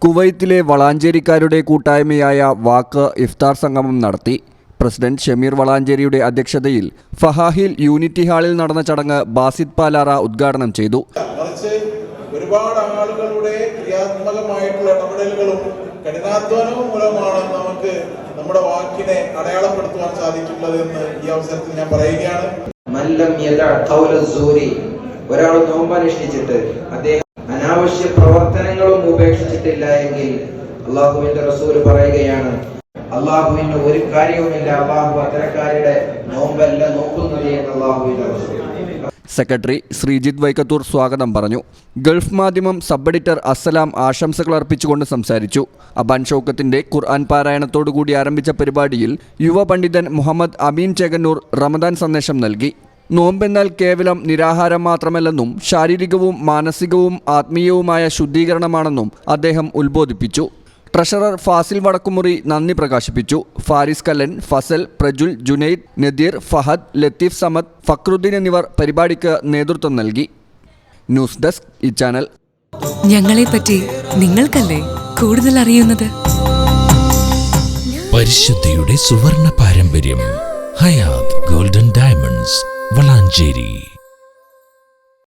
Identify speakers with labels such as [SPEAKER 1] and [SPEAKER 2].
[SPEAKER 1] കുവൈത്തിലെ വളാഞ്ചേരിക്കാരുടെ കൂട്ടായ്മയായ വാക്ക് ഇഫ്താർ സംഗമം നടത്തി. പ്രസിഡന്റ് ഷമീർ വളാഞ്ചേരിയുടെ അധ്യക്ഷതയിൽ ഫഹാഹിൽ യൂണിറ്റി ഹാളിൽ നടന്ന ചടങ്ങ് ബാസിദ് പാലാറ ഉദ്ഘാടനം ചെയ്തു.
[SPEAKER 2] ഒരുപാട് ആളുകളുടെ ക്രിയാത്മകമായിട്ടുള്ള ഇടപെടലുകളും കഠിനാധ്വാനവും മൂലമാണ് നമുക്ക് നമ്മുടെ വാക്കിനെ അടയാളപ്പെടുത്തുവാൻ സാധിച്ചിട്ടുള്ളത് എന്ന് ഈ അവസരത്തിൽ ഞാൻ പറയുകയാണ്.
[SPEAKER 3] ഒരാൾ നോമ്പനുഷ്ഠിച്ചിട്ട് അദ്ദേഹം അനാവശ്യ പ്രവർത്തനങ്ങളും ഉപേക്ഷിച്ചിട്ടില്ല എങ്കിൽ അള്ളാഹുവിന്റെ റസൂൽ പറയുകയാണ്, അള്ളാഹുവിന് ഒരു കാര്യവുമില്ല, അള്ളാഹു അത്തരക്കാരുടെ നോമ്പല്ല നോക്കുന്നത് എന്ന് അള്ളാഹുവിന്റെ റസൂൽ.
[SPEAKER 1] സെക്രട്ടറി ശ്രീജിത്ത് വൈക്കത്തൂർ സ്വാഗതം പറഞ്ഞു. ഗൾഫ് മാധ്യമം സബ് എഡിറ്റർ അസ്സലാം ആശംസകൾ അർപ്പിച്ചുകൊണ്ട് സംസാരിച്ചു. അബാൻ ഷൗക്കത്തിന്റെ ഖുർആൻ പാരായണത്തോടുകൂടി ആരംഭിച്ച പരിപാടിയിൽ യുവ പണ്ഡിതൻ മുഹമ്മദ് അമീൻ ചെകന്നൂർ റമദാൻ സന്ദേശം നൽകി. നോമ്പെന്നാൽ കേവലം നിരാഹാരം മാത്രമല്ലെന്നും ശാരീരികവും മാനസികവും ആത്മീയവുമായ ശുദ്ധീകരണമാണെന്നും അദ്ദേഹം ഉത്ബോധിപ്പിച്ചു. ട്രഷറർ ഫാസിൽ വടക്കുമുറി നന്ദി പ്രകാശിപ്പിച്ചു. ഫാരിസ് കല്ലൻ, ഫസൽ, പ്രജുൽ, ജുനൈദ്, നദീർ, ഫഹദ്, ലത്തീഫ് സമദ്, ഫക്രുദ്ദീൻ എന്നിവർ പരിപാടിക്ക് നേതൃത്വം നൽകി. ന്യൂസ് ഡെസ്ക് ഈ ചാനൽ.
[SPEAKER 4] ഞങ്ങളെപ്പറ്റി നിങ്ങൾക്കല്ലേ കൂടുതൽ അറിയുന്നത്?
[SPEAKER 5] പരിശുദ്ധിയുടെ സുവർണ പാരമ്പര്യം. Hayath golden diamonds, Valanchery.